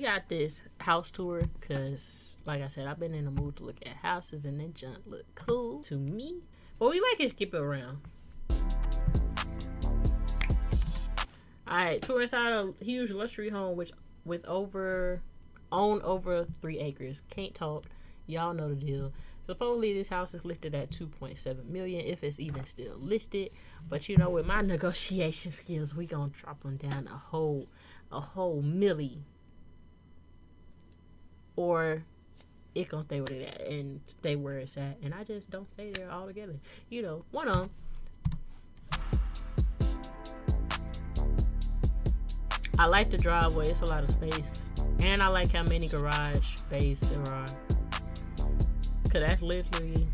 We got this house tour because, like I said, I've been in the mood to look at houses and then junk look cool to me. But we might can skip it around. Alright, tour inside a huge luxury home which with over 3 acres. Can't talk. Y'all know the deal. Supposedly this house is listed at 2.7 million if it's even still listed. But you know, with my negotiation skills, we gonna drop them down a whole milli. Or it gonna stay where it at and stay where it's at. And I just don't stay there altogether. You know, one of them. I like the driveway. It's a lot of space. And I like how many garage space there are. Cause that's literally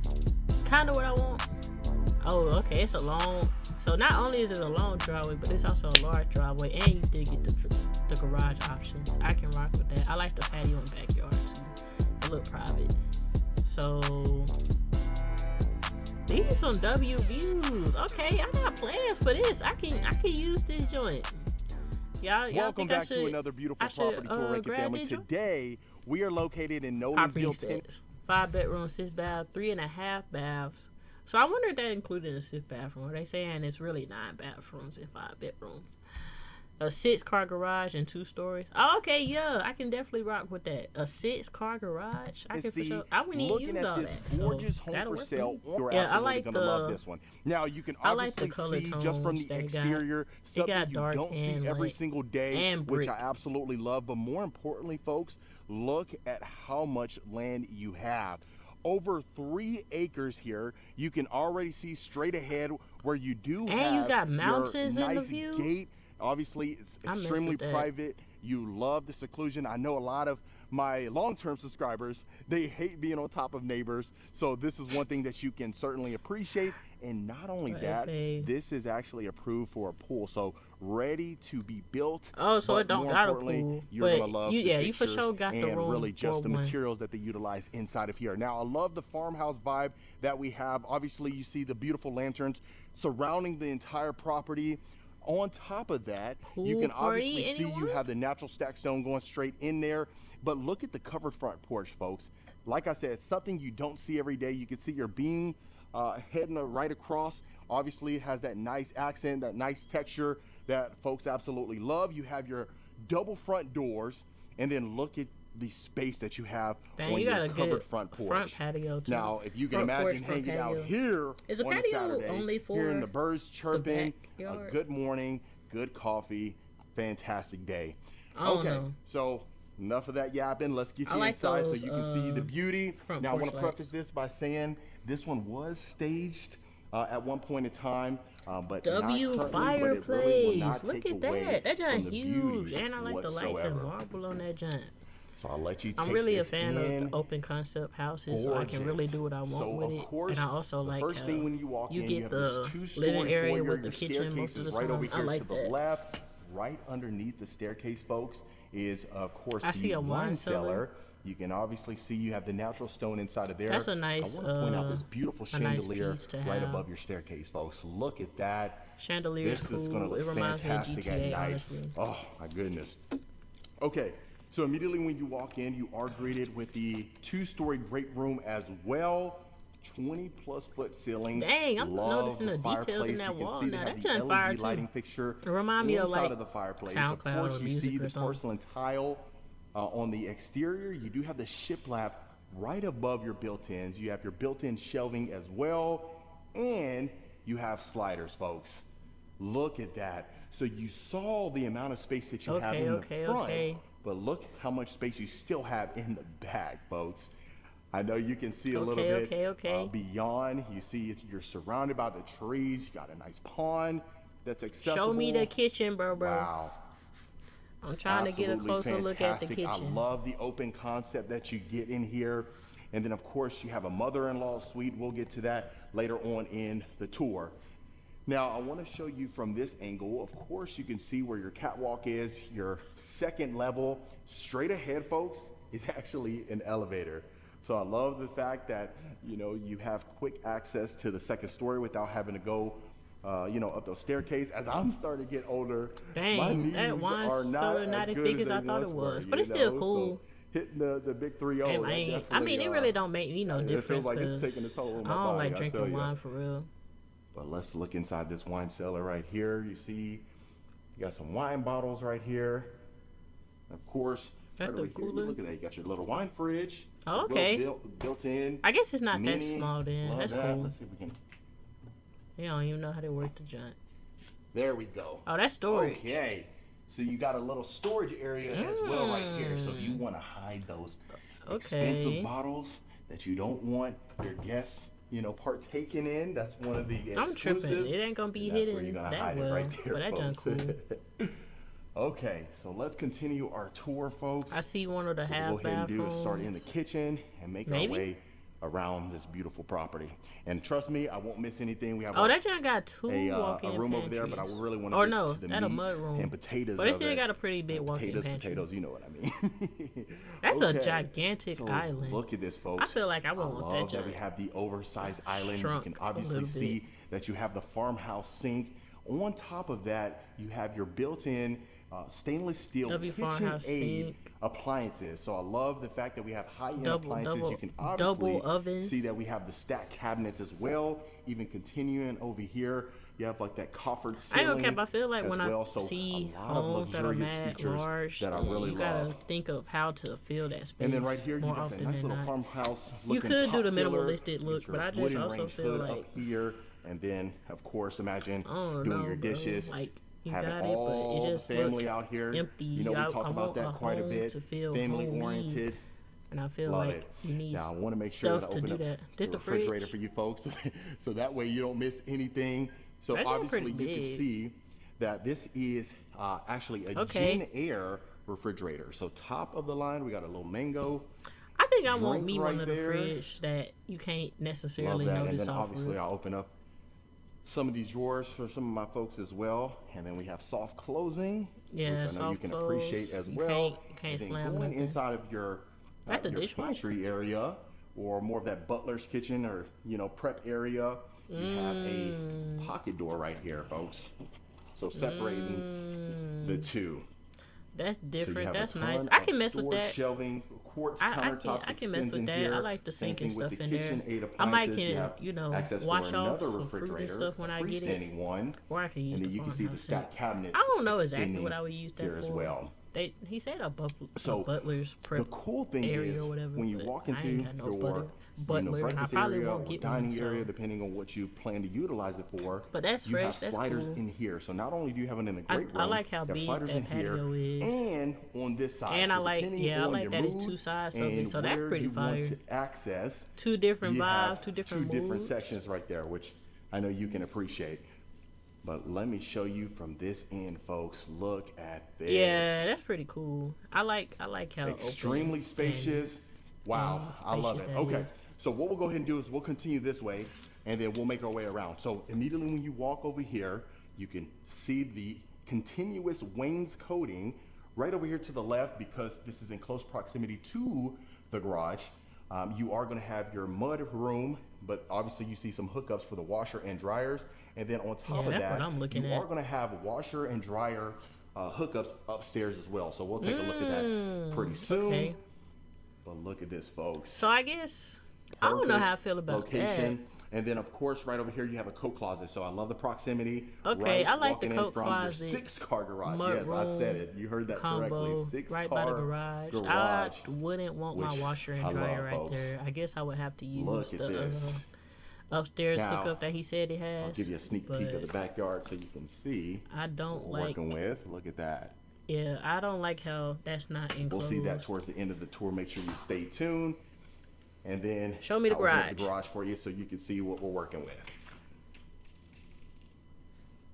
kind of what I want. Oh, okay. It's a long. So not only is it a long driveway, but it's also a large driveway, and you did get the garage options. I can rock with that. I like the patio and backyard too. It look private. So these are some W views. Okay, I got plans for this. I can use this joint. Y'all Welcome think back I should, to another beautiful property tour, Wreck It grab Family. this joint? Today, we are located in Property Nolensville, Tennessee. specs. 5 bedrooms, 6 baths, 3.5 baths. So I wonder if that included a 6th bathroom. Are they saying it's really 9 bathrooms and 5 bedrooms? A 6-car garage and 2 stories. Oh, okay, yeah, I can definitely rock with that. A 6-car garage. I can for sure. I wouldn't even Looking use at all this that. gorgeous So home that'll for work sale, for me. you're Yeah, I absolutely like going to love this one. Now, you can I like the obviously color see just from tones the that it got. exterior It something got you dark don't see and every light single day, and which brick. I absolutely love. But more importantly, folks, look at how much land you have. Over 3 acres here. You can already see straight ahead where you do And have you got your mountains in the nice view. gate. Obviously, it's I messed extremely with that. private. You love the seclusion. I know a lot of my long-term subscribers, they hate being on top of neighbors. So this is one thing that you can certainly appreciate. And not only that, this is actually approved for a pool. So ready to be built. Oh, so but it don't more got a importantly, pool. you're But gonna love you, the yeah, you for pictures sure got the and room really for just the one. materials that they utilize inside of here. Now, I love the farmhouse vibe that we have. Obviously, you see the beautiful lanterns surrounding the entire property. On top of that, you can obviously see you have the natural stack stone going straight in there. But look at the covered front porch, folks. Like I said, something you don't see every day. You can see your beam heading right across. Obviously, it has that nice accent, that nice texture that folks absolutely love. You have your double front doors, and then look at the space that you have on your covered front porch. Front patio too. Now, if you can imagine hanging out here is a on a patio Saturday, only for hearing the birds chirping, the a good morning, good coffee, fantastic day. Okay, so enough of that yapping. Let's get you like inside those, so you can see the beauty. Now, I want to preface lights. this by saying this one was staged at one point in time, but W not fireplace. but it really will not Look take at away that. That from giant the huge, beauty and I like the lights and marble on that giant. So I'll let you take I'm really a this fan in. of the open concept houses, so I can really do what I want with it. And I also like first thing when you walk in, get you have the this 2-story living area foyer. with the Your kitchen most staircase of the is right time. over I here like to the that. left. Right underneath the staircase, folks, is of course I see the a wine cellar. You can obviously see you have the natural stone inside of there. That's a nice, I want to point out this beautiful chandelier nice piece to right have. above your staircase, folks. Look at that. Chandelier is This is going to cool. look It reminds me of fantastic at GTA, night. honestly. Oh my goodness. Okay, so immediately when you walk in, you are greeted with the 2-story great room as well. 20+ foot ceilings. Dang, I'm Love noticing the details in that You can wall see they now. have That the joint fire LED too. lighting fixture It remind me of inside like of the fireplace. SoundCloud Of course, or you music see the or something. porcelain tile on the exterior. You do have the shiplap right above your built-ins. You have your built-in shelving as well, and you have sliders, folks. Look at that. So you saw the amount of space that you have in the front, but look how much space you still have in the back, folks. I know you can see a little bit beyond. You see you're surrounded by the trees. You got a nice pond that's accessible. Show me the kitchen, bro. Wow. I'm trying to get a closer look at the kitchen. I love the open concept that you get in here. And then, of course, you have a mother-in-law suite. We'll get to that later on in the tour. Now, I want to show you from this angle. Of course, you can see where your catwalk is. Your second level, straight ahead, folks, is actually an elevator. So I love the fact that, you know, you have quick access to the second story without having to go up those staircase. As I'm starting to get older, my Dang, knees that wine are cellar not not as as good big as as they I thought it once were, was, but it's still cool. So hitting the big 3-0, Hey, that man, definitely, I mean, it really don't make me no it difference feels like it's taking a because toll on I my don't body, like I tell drinking you. wine for real. But let's look inside this wine cellar right here. You see, you got some wine bottles right here. Of course, right That's the over here, cooler. look at that. You got your little wine fridge. Oh, as well, okay. built in. I guess it's not that Mini. small then. Love That's that. cool. Let's see if we can. They don't even know how to work the joint. There we go. Oh, that's storage. Okay. So you got a little storage area as well right here. So if you want to hide those expensive bottles that you don't want your guests, partaking in, that's one of the exclusives. I'm tripping. It ain't gonna be hidden that well. Right there, but that junk cool. Okay, so let's continue our tour, folks. I see one of the half What we'll go ahead and do is start bathrooms. in the kitchen and make our way around this beautiful property. And trust me, I won't miss anything. We have that junk got two a walk-in room over pantries. there, but I really want to or get no, to the that a meat mud room. and potatoes. But it still got a pretty big walk-in pantry. Potatoes, you know what I mean. That's a gigantic so island. Look at this, folks. I feel like I would want that love that junk. we have the oversized island. Shrunk you can a obviously little see bit. that you have the farmhouse sink. On top of that, you have your built-in stainless steel KitchenAid appliances. So I love the fact that we have high-end appliances. You can obviously see that we have the stacked cabinets as well. Even continuing over here, you have like that coffered ceiling. I don't care. I feel like when well. I see homes that are mad large, that I really you gotta think of how to fill that space. And then right here, you more have that often nice than little not. farmhouse. You could do the pillar, minimalistic look, but I just also feel like up here, and then of course imagine doing your dishes. Like, you having got it, but all it just the family out here. empty. We talk about that quite a bit. Family oriented. And I feel Love like it. you need Now I want to make sure that I stuff to open do up that. the refrigerator for you folks, so that way you don't miss anything. So That's obviously pretty you can big. see that this is actually a Gen Air refrigerator. So top of the line, we got a little mango. I think I want drink me right one of the there. fridge that you can't necessarily Love that. And notice then off obviously of. I'll open up some of these drawers for some of my folks as well. And then we have soft closing, Yeah, which I know you can appreciate as well. You can't and then slam going nothing. inside of your pantry area, or more of that butler's kitchen, or prep area, you have a pocket door right here, folks. So separating the two. That's So you different. have a That's ton nice. I of can mess with storage that. Shelving, quartz I countertops can mess extends with in that. here. I like the Same sink and thing with stuff the in there. KitchenAid I might appliances. You can, have access wash for off another some fruit and refrigerator, stuff when a I get it. freestanding one. Or I can use And the then you can see the farmhouse stacked sink. cabinets. I don't know exactly extending what I would use that here for. as well. He said a So butler's prep the cool thing area is or whatever. when you but walk I into ain't got no your butler, and I breakfast probably area won't or get dining one. area, So. depending on what you plan to utilize it for. But that's you fresh. have That's sliders cool. in here. So not only do you have it in a great room, I like how you have big sliders in that here, patio is. and on this side. And so I like, depending I on like your that it's mood two sides of and it. So that's where pretty you want fire. to access, Two different you have vibes, two different moods. sections right there, which I know you can appreciate. But let me show you from this end, folks. Look at this. Yeah, that's pretty cool. I like how extremely open spacious. Wow, I love it. that Okay, is. so what we'll go ahead and do is we'll continue this way, and then we'll make our way around. So immediately when you walk over here, you can see the continuous wainscoting right over here to the left, because this is in close proximity to the garage. You are going to have your mud room, but obviously you see some hookups for the washer and dryers. And then on top of that's that, what I'm looking you at. are going to have washer and dryer hookups upstairs as well. So we'll take a look at that pretty soon. Okay. But look at this, folks. So I guess I don't know how I feel about location. And then, of course, right over here, you have a coat closet. So I love the proximity. Okay, right, I like the walking in coat from closet. Your 6-car garage. Mud Yes, I said it. You heard that combo correctly. 6-car right by the garage. I wouldn't want my which washer and I dryer love, right folks. there. I guess I would have to use Look at the this. Upstairs Now, hookup that he said it has. I'll give you a sneak peek of the backyard so you can see I don't what we're like. working with. Look at that. Yeah, I don't like how that's not enclosed. We'll see that towards the end of the tour. Make sure you stay tuned. And then show me the I'll open up garage. the garage for you so you can see what we're working with.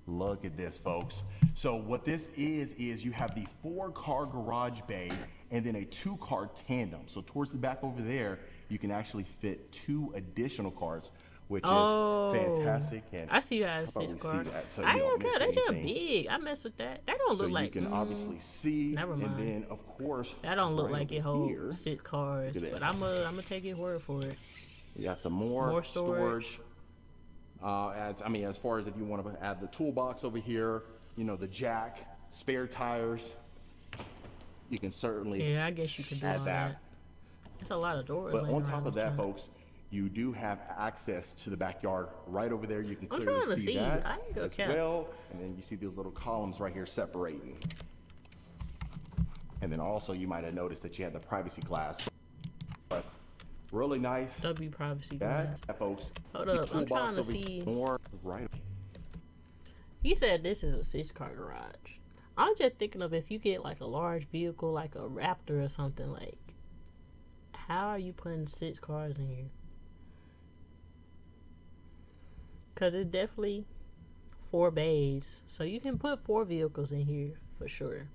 Look at this, folks. So what this is you have the 4-car garage bay and then a 2-car tandem. So towards the back over there, you can actually fit 2 additional cars, which is fantastic. And I see you have a how about 6-car. we see that so I you don't don't miss care. That's just anything. big. I mess with that. That don't So look like. you can obviously see, never mind. and then of course That don't look right like it over holds here, 6 cars. look at But this. I'm gonna take his word for it. You got some more storage. As far as if you want to add the toolbox over here, you know, the jack, spare tires, you can certainly I guess you could do all that. It's a lot of doors. But on top of that, folks, you do have access to the backyard right over there. You can clearly see that as well. And then you see these little columns right here separating. And then also you might have noticed that you had the privacy glass. But really nice. W privacy glass. That, folks. Hold up, I'm trying to see. More right. He said this is a 6-car garage. I'm just thinking of if you get like a large vehicle, like a Raptor or something, like, how are you putting 6 cars in here? Because it's definitely 4 bays. So you can put 4 vehicles in here for sure.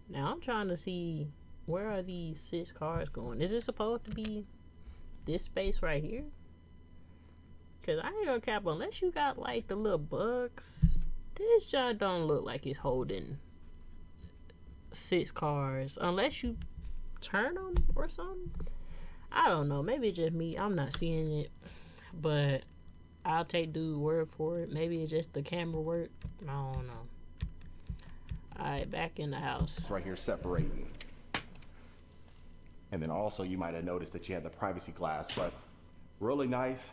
Now I'm trying to see, where are these 6 cars going? Is it supposed to be this space right here? Because I ain't gonna cap, unless you got like the little bugs, this joint don't look like it's holding 6 cars. Unless you turn them or something. I don't know. Maybe it's just me. I'm not seeing it. But I'll take dude's word for it. Maybe it's just the camera work. I don't know. Alright, back in the house. Right here separating. And then also you might have noticed that you had the privacy glass, but really nice.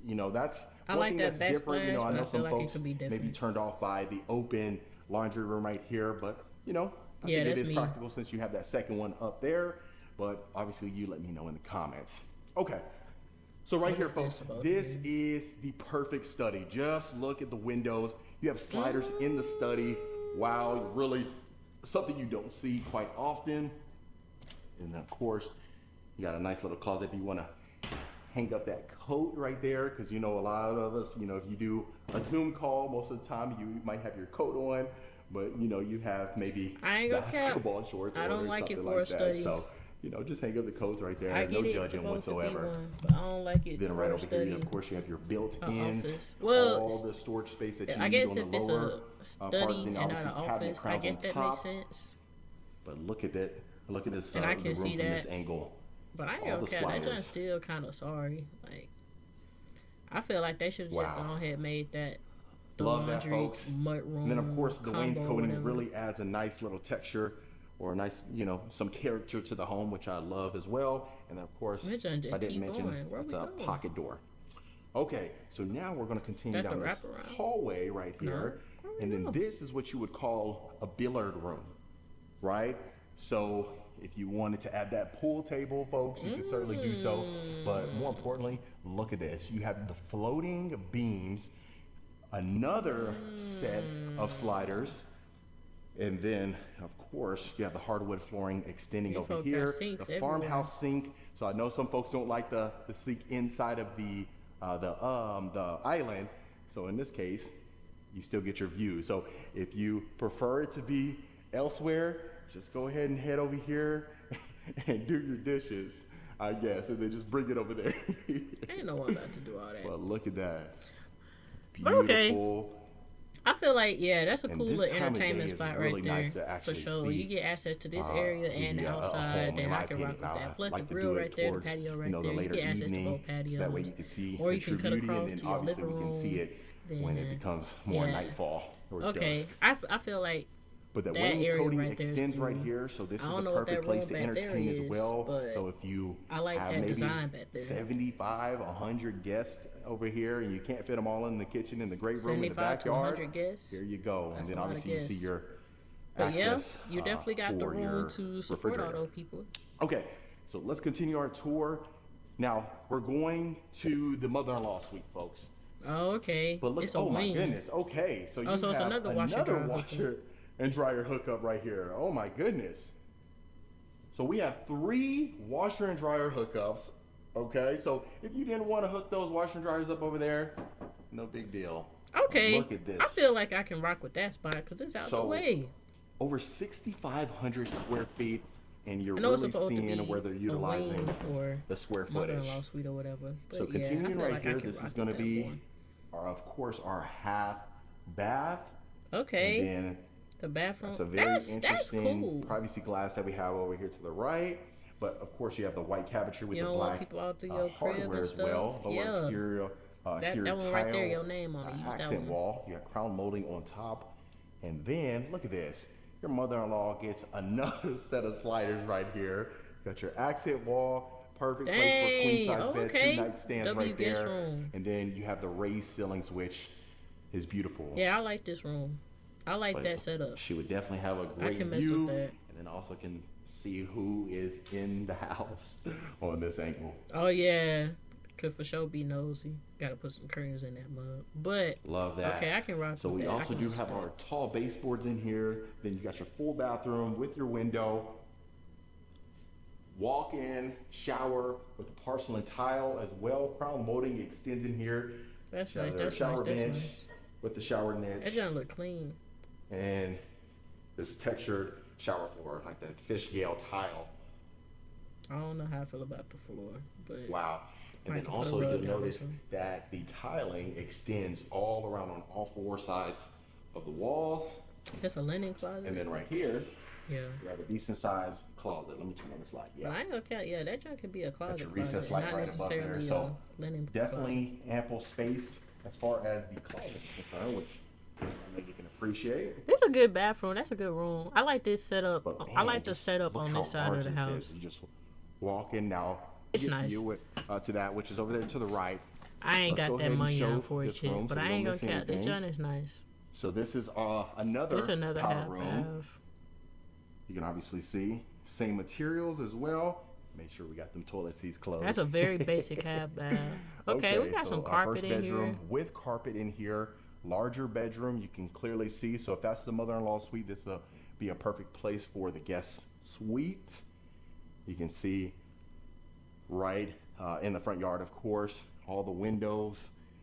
You know, that's one thing that's different. You know, I know some folks may be turned off by the open laundry room right here, but you know, I think it is practical since you have that second one up there. But obviously you let me know in the comments. Okay. So right here, folks, this is the perfect study. Just look at the windows. You have sliders in the study. Wow, really something you don't see quite often. And of course, you got a nice little closet if you want to hang up that coat right there, because you know a lot of us, you know, if you do a Zoom call, most of the time you might have your coat on, but you know, you have maybe basketball shorts on or something like that. So, you know, just hang up the coats right there. No judging whatsoever. But I don't like it. Then right over here, of course, you have your built-ins, well, all the storage space that you I need guess on if the lower it's a study and not an office, I guess that makes sense. But look at that. Look at this. And I can see that. This angle. But I ain't okay. That just still kind of sorry. Like, I feel like they should have just gone ahead and made that the laundry mud room. And then of course the wainscoting really adds a nice little texture or a nice, you know, some character to the home, which I love as well. And then of course, I didn't mention it's a pocket door. Okay, so now we're going to continue down this hallway right here, and then this is what you would call a billiard room, right? So if you wanted to add that pool table, folks, you can certainly do so. But more importantly, look at this. You have the floating beams, another set of sliders, and then, of course, you have the hardwood flooring extending over here, the farmhouse sink. So I know some folks don't like the sink inside of the island. So in this case, you still get your view. So if you prefer it to be elsewhere, just go ahead and head over here and do your dishes, I guess, and then just bring it over there. Ain't no one about to do all that. But look at that. Beautiful. But okay. I feel like, that's a cool little entertainment spot right there, for sure. You get access to this area and the outside, then I can rock with that. Plus the grill right there, the patio right there. You get access to both patios. That way you can see or you can cut across to your living room. We can see it when it becomes more nightfall or dusk. I feel like but the wainscoting extends right here, so this is a perfect place to entertain as well. So if you have maybe 75, 100 guests over here, and you can't fit them all in the kitchen, in the great room, in the backyard, here you go. And then obviously you see your access. You definitely got the room to support all those people. Okay, so let's continue our tour. Now we're going to the mother-in-law suite, folks. Oh, okay. But look, oh my goodness. Okay, so you have another washer and dryer hookup right here. Oh my goodness. So we have 3 washer and dryer hookups. Okay, so if you didn't want to hook those washer and dryers up over there, no big deal. Okay. Look at this. I feel like I can rock with that spot because it's out the way. Over 6,500 square feet, and you're really seeing where they're utilizing the square footage. Mother-in-law suite or whatever. But so continuing right here, this is going to be, of course, our half bath. Okay. And then the bathroom. That's a very interesting privacy glass that we have over here to the right. But of course, you have the white cabinetry with the black hardware as well. Lower exterior exterior that one tile, right there, your name on it. Use that accent one. wall. You got crown molding on top, and then look at this. Your mother-in-law gets another set of sliders right here. Got your accent wall, perfect place for a queen size bed, Okay. 2 nightstands W right guest there, room. and then you have the raised ceilings, which is beautiful. Yeah, I like this room. I like that setup. She would definitely have a great can mess view, with that. and then also can see who is in the house on this angle. Oh yeah, could for sure be nosy. Got to put some curtains in that mug. But love that. Okay, I can rock. So we also do have our tall baseboards in here. Then you got your full bathroom with your window. Walk-in shower with a porcelain tile as well. Crown molding extends in here. That's nice. That's shower bench with the shower niche. That doesn't look clean. And this textured shower floor, like that fish scale tile. I don't know how I feel about the floor, but wow. And then also you'll notice that the tiling extends all around on all 4 sides of the walls. It's a linen closet. And then right here, yeah, you have a decent sized closet. Let me turn on this light. Yeah. But I ain't gonna count. Yeah, that junk could be a closet. Got your recess light right above there. So linen definitely ample space as far as the closet is concerned, which I think you can appreciate. It's a good bathroom. That's a good room. I like this setup. But, man, I like the setup on this side of the house. You just walk in now. It's nice. To that, which is over there to the right. I ain't got that money out for it yet, but I ain't gonna count. This joint is nice. So this is another half room. bath. You can obviously see same materials as well. Make sure we got them toilet seats closed. That's a very basic half bath. Okay, we got some carpet in here. First bedroom with carpet in here. Larger bedroom, you can clearly see. So if that's the mother-in-law suite, this will be a perfect place for the guest suite. You can see right in the front yard, of course, all the windows.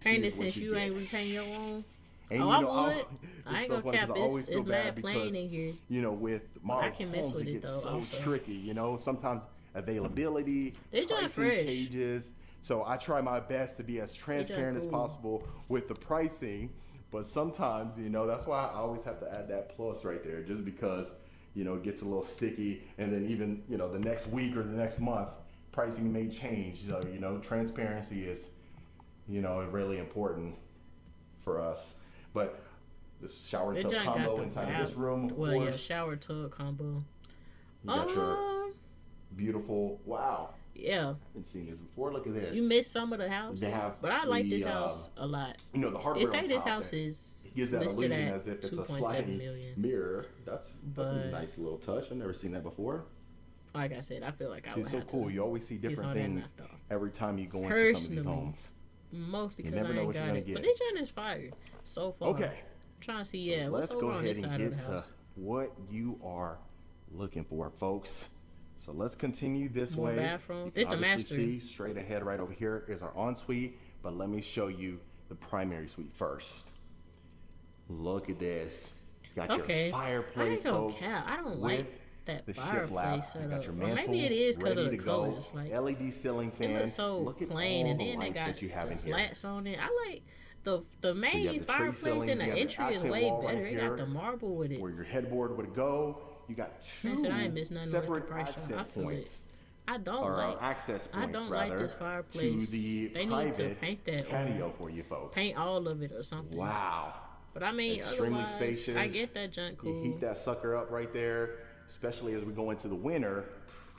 Ain't it since you ain't repainting your own? And I would. I ain't gonna cap this. It's mad plain in here. You know, with modern homes, it gets so tricky. You know, sometimes availability, pricing changes. So I try my best to be as transparent as possible with the pricing. But sometimes, you know, that's why I always have to add that plus right there, just because, you know, it gets a little sticky. And then even, you know, the next week or the next month, pricing may change. So, you know, transparency is, you know, really important for us. But the shower tub combo inside of this room, of course. Yeah, shower tub combo. You got your beautiful, wow. Yeah. I haven't seen this before. Look at this. You missed some of the house. But I like this house a lot. You know, the hardware on top. This house is gives that illusion as if it's a sliding million. Mirror. That's a nice little touch. I've never seen that before. Like I said, I feel like I would have to. It's so cool. You always see different things every time you go into some of these homes. Mostly because I ain't got it. But this joint is fire so far. Okay. I'm trying to see, what's over on this side of the house. Let's go ahead and get to what you are looking for, folks. So let's continue this way. Bathroom. This the master. See straight ahead right over here is our ensuite, but let me show you the primary suite first. Look at this. Got your fireplace, folks. I don't like that fireplace setup. Or maybe it is because of the colors. Like, LED ceiling fan. It looks so plain, and then they got the slats on it. I like the main fireplace in the entry is way better. It got the marble with it. Where your headboard would go. You got 2 separate access points. I don't like this fireplace. To the they need to paint that patio for you folks. Paint all of it or something. Wow. But I mean, extremely spacious. I get that junk cool. You heat that sucker up right there, especially as we go into the winter.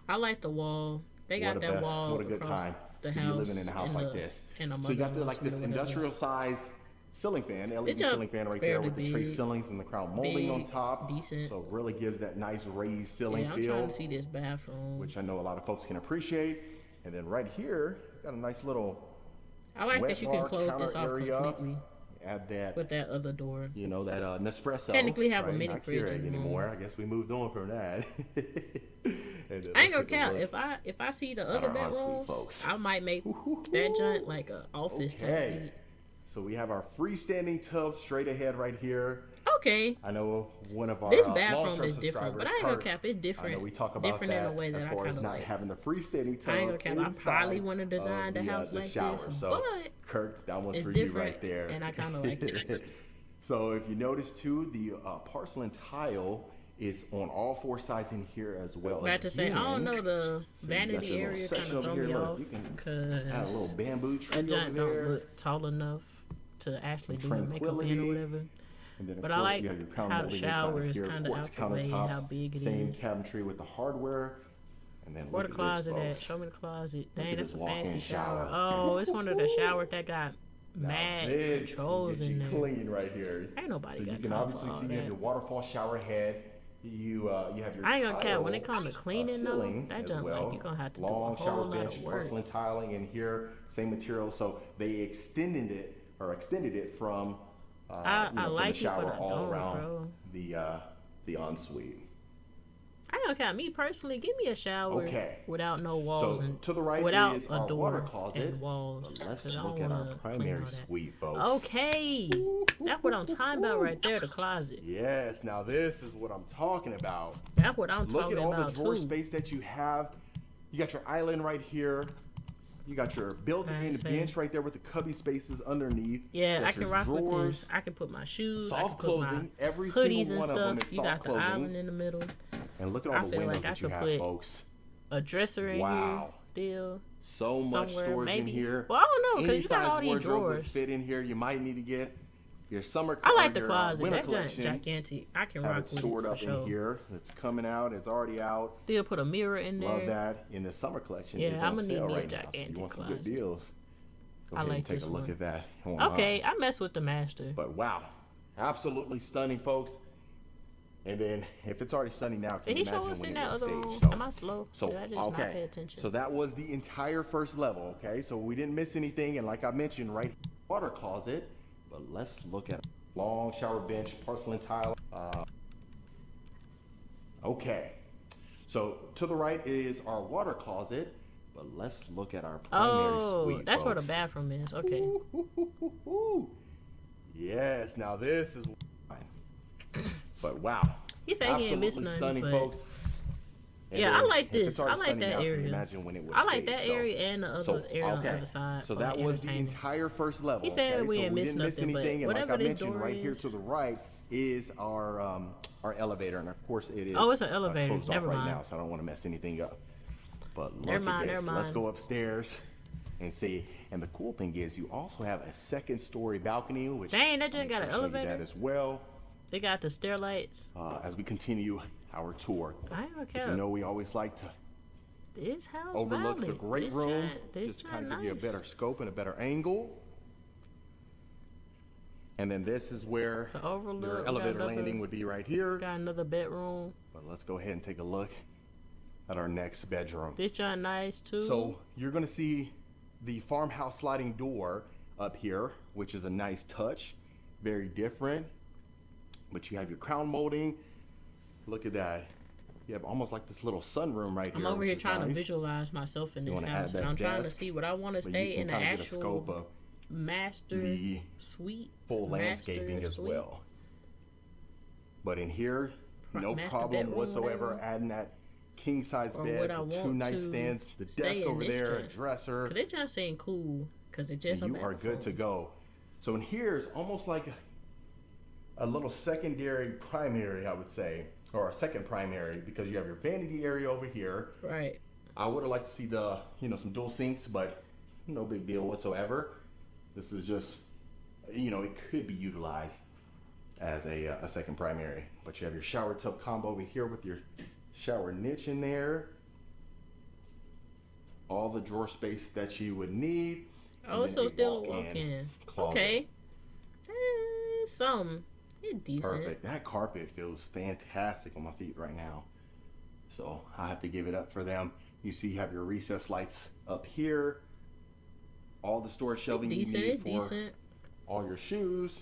I like the wall. They got that wall. What a good time to be living in a house like this. So you got this industrial size ceiling fan, LED ceiling fan right there with the tray ceilings and the crown molding on top. Decent. So it really gives that nice raised ceiling feel. I'm trying to see this bathroom. Which I know a lot of folks can appreciate. And then right here, got a nice little I like that you can close this off completely. Add that. With that other door. You know, that Nespresso. Technically have a mini fridge anymore. I guess we moved on from that. I ain't gonna count. If I see the other bedrooms, I might make that joint like an office type. So we have our freestanding tub straight ahead right here. Okay. I know one of our this bathroom is different, but I ain't gonna cap. It's different. I know we talk about different that in a way that as far as not having the freestanding tub. I ain't gonna cap. I probably want to design the house like this, so but Kirk, that one's for you right there. And I kind of like it. So if you notice too, the porcelain tile is on all four sides in here as well. I have to say, I don't know, the vanity area kind of throw me off because add a little bamboo tree that giant over there. don't look tall enough to actually do the makeup Tranquility. in or whatever. And then, of But course, I like you have your crown how the molding shower inside is here, kind of quartz out the way and countertops, how big it same is. cabinetry with the hardware. And then Where the look closet at this, at? folks. Show me the closet. Look Dang, at that's this a fancy walk-in shower. shower. Oh, it's one of the showers that got mad This controls will get in you there. clean right here. Ain't nobody So got you can time obviously for all see you have your that. waterfall shower head. You have your I ain't gonna tile, count when it comes to cleaning though. ceiling That as junk well. like you gonna have to Long do a shower whole lot bench, of work. porcelain tiling in here, same material. So they extended it from I from like the it, shower but I all don't, around bro. the ensuite. I ain't gonna count. Me personally, give me a shower Okay. without no walls So and to the right without is a our water door closet. and walls. But let's 'Cause I look don't at our wanna clean primary all that. suite, folks. Okay, that's what I'm talking about right there. The closet. Yes, now this is what I'm talking about. That's what I'm Look talking at all the about drawer too. space that you have. You got your island right here. You got your built-in Nice. bench right there with the cubby spaces underneath. Yeah, You got I can your rock with drawers, this. I can put my shoes. I can soft put my closing. Every hoodies single and one of them stuff. is You got soft the closing. island in the middle. And look at I all the feel windows like I that you could have, put folks. A dresser in Wow. here, deal. So much somewhere, storage maybe. in here. Well, I don't know, because Any you got all size these wardrobe would drawers. fit in here. You might need to get your summer I like or the your, closet. winter That collection. gigantic. I can Have rock it with stored it for up sure. in here. It's coming out. It's already out. Still put a mirror in there. Love that. In the summer collection, Yeah, it's I'm on gonna need sale me a right now. So you gigantic want some closet. good deals? Go I ahead like and take this a look one. at that. Okay, I mess with the master. But wow, absolutely stunning, folks. And then if it's already stunning now, can Did you he show imagine us when in it that is other room? staged? So, Am I slow? Did I just not pay attention? So that was the entire first level, okay? So we didn't miss anything, and like I mentioned, right, water closet. But let's look at long shower bench, porcelain tile. Okay, so to the right is our water closet, but let's look at our primary suite, that's where the folks. bathroom is. Okay. Yes, now this is fine. But wow. He said he ain't missed Absolutely nothing, stunning, but folks. And yeah, then, I like if it's this. already I like stunning that now, can you area. imagine when it was I like staged? that So- area and the other area on the other side. So for that was the entertainment. entire first level. He said okay? we so ain't we missed didn't miss nothing, but anything, and like whatever I this mentioned, door right here is- to the right is our elevator, and of course it is. Oh, it's an elevator. Closed Never off right mind. now, so I don't want to mess anything up. But look Never mind, at this. never Let's mind. go upstairs and see. And the cool thing is, you also have a second-story balcony, which Dang, that I'll just got an show you elevator? that as well. They got the stair lights. As we continue our tour. I ain't gonna As care. you know, we always like to This house overlook valid. the great This room, giant- this just kind of giant give you a nice. better scope and a better angle. And then this is where The overlook. your got elevator another- landing would be right here. Got another bedroom. But let's go ahead and take a look at our next bedroom. This giant nice too. So you're gonna see the farmhouse sliding door up here, which is a nice touch, very different. But you have your crown molding. Look at that. You have almost like this little sunroom right here. I'm over which here is trying to nice. visualize myself in You this wanna add house, and that I'm trying to desk, see what I want to but you stay can in the kinda get a scope actual of master the suite. full master landscaping as suite. well. But in here, no Master problem bedroom, whatsoever. whatever. Adding that king size Or bed, what I the two want to nightstands, the stay desk in over this there, a joint. dresser, Cause it just seem cool. Cause it just and you are good to go. So in here is almost like a little secondary primary, I would say, or a second primary, because you have your vanity area over here. Right. I would have liked to see the, some dual sinks, but no big deal whatsoever. This is just, it could be utilized as a second primary. But you have your shower tub combo over here with your shower niche in there. All the drawer space that you would need. Oh, and so then still a walk-in. closet. Okay. Something. It's decent. Perfect. That carpet feels fantastic on my feet right now. So I have to give it up for them. You see you have your recess lights up here. All the storage shelving you need for all your shoes.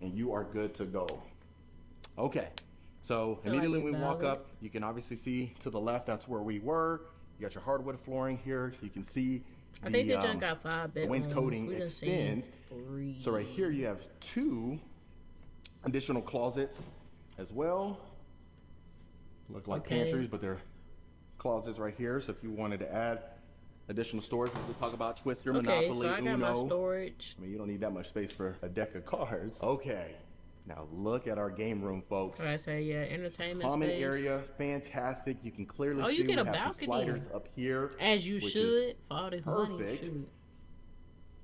And you are good to go. Okay. So immediately when we walk up, you can obviously see to the left, that's where we were. You got your hardwood flooring here. You can see I think they just got 5 bedrooms. the wainscoting We done extends. seen 3. So right here you have 2 additional closets as well. Look like pantries, but they're closets right here. So if you wanted to add additional storage, we talk about Twister, Okay, Monopoly, so I got Uno. my storage. I mean, you don't need that much space for a deck of cards. Okay, Now look at our game room, folks. What I say, yeah, entertainment Common space. area, fantastic. You can clearly see you get we a have balcony. some sliders up here. As you which should. is For all this money, perfect. should.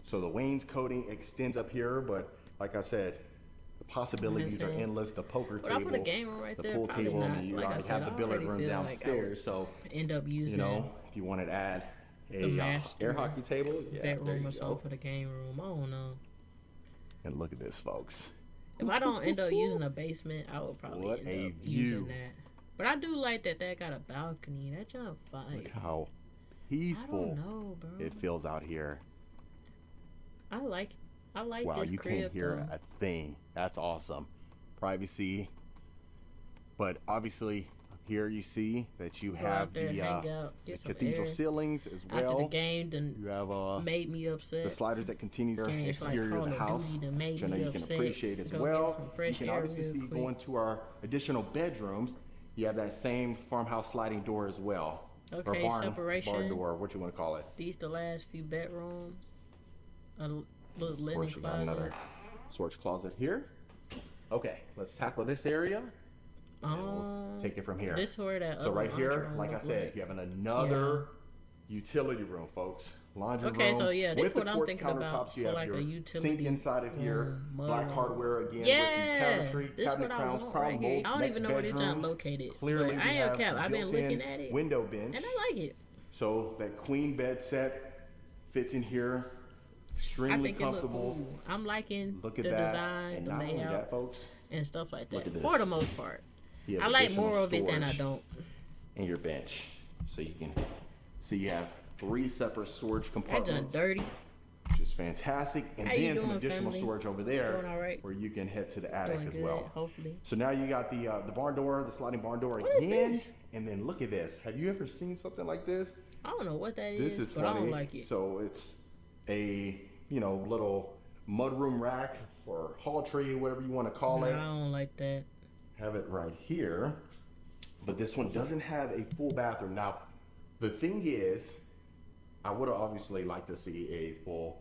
So the wainscoting extends up here, but like I said, the possibilities are endless. The poker table, I put a game room right the there? pool Probably table, not. you Like I already said, have the I billiard already room feel downstairs. So end up using, if you wanted to add the a master air hockey table, bedroom or so for the game room. I don't know. And look at this, folks. If I don't end up using a basement, I would probably end up using that. But I do like that got a balcony. That jump fire. Look how peaceful I don't know, bro. it feels out here. I like wow, this you crib, can't hear though. a thing. That's awesome. Privacy. But obviously, here you see that you have the cathedral ceilings as well. After the game, then you have made me upset. the sliders that continue the exterior of the house, which I know you can appreciate as well. You can obviously see going to our additional bedrooms, you have that same farmhouse sliding door as well. Okay, or separation. barn door, what you want to call it. These the last few bedrooms. A little linen Of course, you got closet. another storage closet here. Okay, let's tackle this area. We'll take it from here. This where that so right here, room like I said, you have another utility room, folks. Laundry room. Okay, so yeah, this with what the I'm quartz thinking countertops. about You for have like your a utility sink inside of here. Black room. hardware again Yeah, with the cabinetry, this cabinet what I crowns, want crown right here. mold. I don't Next even know where this bedroom. junk located. Clearly, but I we ain't have cap. the I've been built-in looking at it, window bench. and I like it. So that queen bed set fits in here. I Extremely think it look comfortable. cool. I'm liking Look the at that. design, And the not only layout, that, folks, and stuff like look that. at For this. the most part, you have I like additional more of it than I storage don't. in your bench. So you can see you have 3 separate storage That compartments. junk dirty. Which is fantastic. And How you then some doing, additional family? storage over there Doing all right? where you can head to the attic Doing as good, well. hopefully. So now you got the barn door, the sliding barn door What is again. this? And then look at this. Have you ever seen something like this? I don't know what that This is but funny. I don't like it. So it's a little mudroom rack or hall tree, whatever you want to call No, it. I don't like that. Have it right here. But this one doesn't have a full bathroom. Now, the thing is, I would have obviously liked to see a full,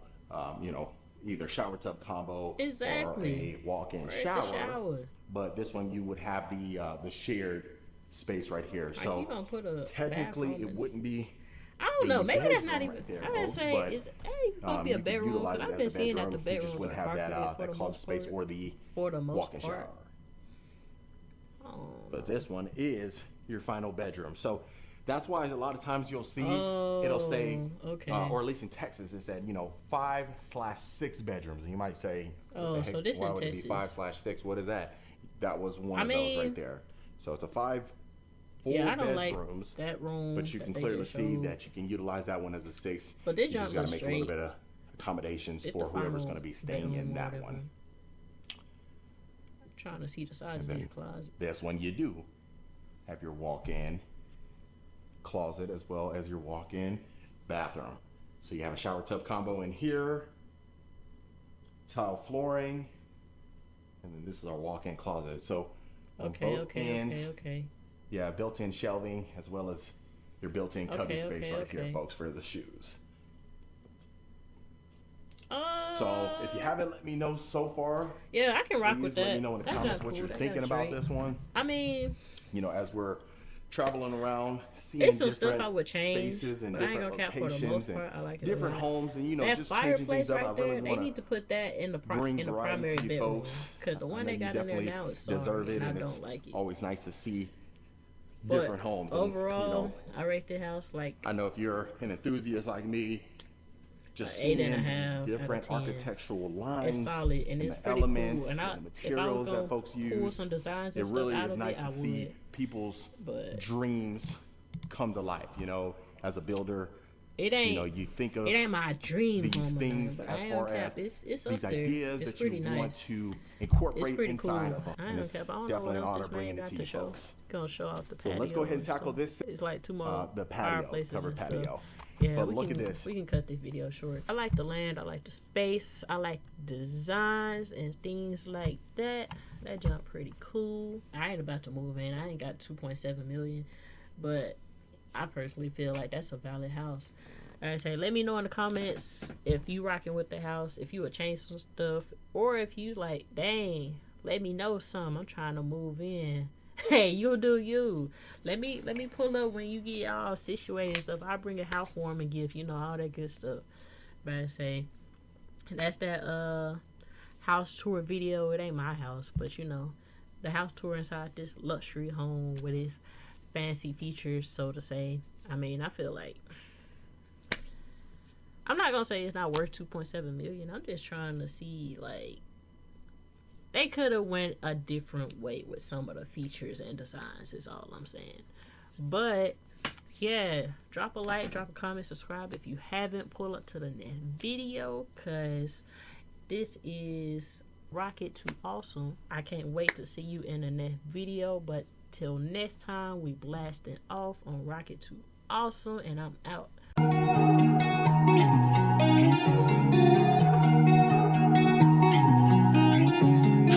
either shower tub combo Exactly. or a walk-in Right, shower. the shower. But this one you would have the shared space right here. Like, So you gonna put a technically bathroom it in- wouldn't be. I don't know. Maybe that's not bedroom even. right there, I would folks, say but, it's supposed to be a you could bedroom utilize because it I've as been a seeing that the bedroom. You just bedrooms are wouldn't have carpeted that for the closet most space part. or the For the most walk-in part. shower. Oh. But this one is your final bedroom. So that's why a lot of times you'll see it'll say, okay. or at least in Texas, it said 5/6 bedrooms, and you might say, Oh, what the heck, so this why in would it be Texas. 5/6? What is that? That was one of those right there. So it's a 4 Yeah, I don't bedrooms, like that room. but you can that they clearly just see showed. that you can utilize that one as a 6. But this you just junk got to was make a little straight. bit of accommodations It's for the whoever's final going to be staying in bedroom or that whatever. one. I'm trying to see the size And of then these closets. this one you do have your walk-in closet as well as your walk-in bathroom. So you have a shower tub combo in here, tile flooring, and then this is our walk-in closet. So on both ends, yeah, built-in shelving as well as your built-in cubby space here, folks, for the shoes. So if you haven't let me know so far, yeah, I can rock please with let that. me know in the That's comments not what cool. you're That thinking junk about straight. this one. I mean, As we're traveling around, seeing it's some different stuff I would change, spaces and but I ain't different gonna cap for the locations most and part. I like it. different homes, and that just changing fireplace things up. right I really there, they want need to put that in the bring variety primary to you bedroom. folks. Because the I one know they you got in there definitely now is deserve sorry, it, and I and it's don't like it. always nice to see But different homes. overall, I rate the house like I know if you're an enthusiast like me, just an 8.5 seeing out of different 10. architectural lines, It's solid and it's the pretty elements, cool. And and the if I materials was that folks pull use, some designs it and really stuff out is of nice it, I to see would. people's But dreams come to life. As a builder, it ain't. you think of It ain't my dream these home or things nothing, but as I far ain't as cap. It's up these there. ideas It's that pretty you nice. want to It's incorporate pretty cool. inside of them. I And don't it's cap. I don't know definitely what an else honor this bringing man it got to to you show. folks. Gonna show off the So patio. let's go ahead and and tackle stuff. this, It's like two more the patio, fireplaces covered and stuff. patio. Yeah, But we look can, at this. We can cut this video short. I like the land. I like the space. I like designs and things like that. That junk pretty cool. I ain't about to move in. I ain't got 2.7 million, but I personally feel like that's a valid house. Like I say, let me know in the comments if you rocking with the house, if you would change some stuff, or if you like, dang, let me know some. I'm trying to move in. Hey, you'll do you. Let me pull up when you get all situated and stuff. I bring a housewarming gift, you know, all that good stuff. But I say that's that house tour video. It ain't my house, but you know, the house tour inside this luxury home with its fancy features, so to say. I mean, I feel like I'm not gonna say it's not worth 2.7 million. I'm just trying to see, like, they could have went a different way with some of the features and designs is all I'm saying. But yeah, drop a like, drop a comment, subscribe if you haven't. Pull up to the next video, because this is Rocket to Awesome. I can't wait to see you in the next video. But till next time, we blasting off on Rocket to Awesome, and I'm out.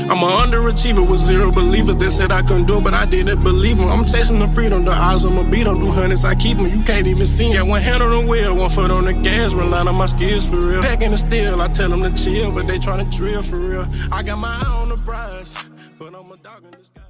I'm an underachiever with zero believers. They said I couldn't do it, but I didn't believe them. I'm chasing the freedom, the eyes on my beat on them hundreds. I keep them, you can't even see them. Got one hand on the wheel, one foot on the gas, relying on my skills for real. Packing the steel, I tell them to chill, but they trying to drill for real. I got my eye on the prize, but I'm a dog in this guy.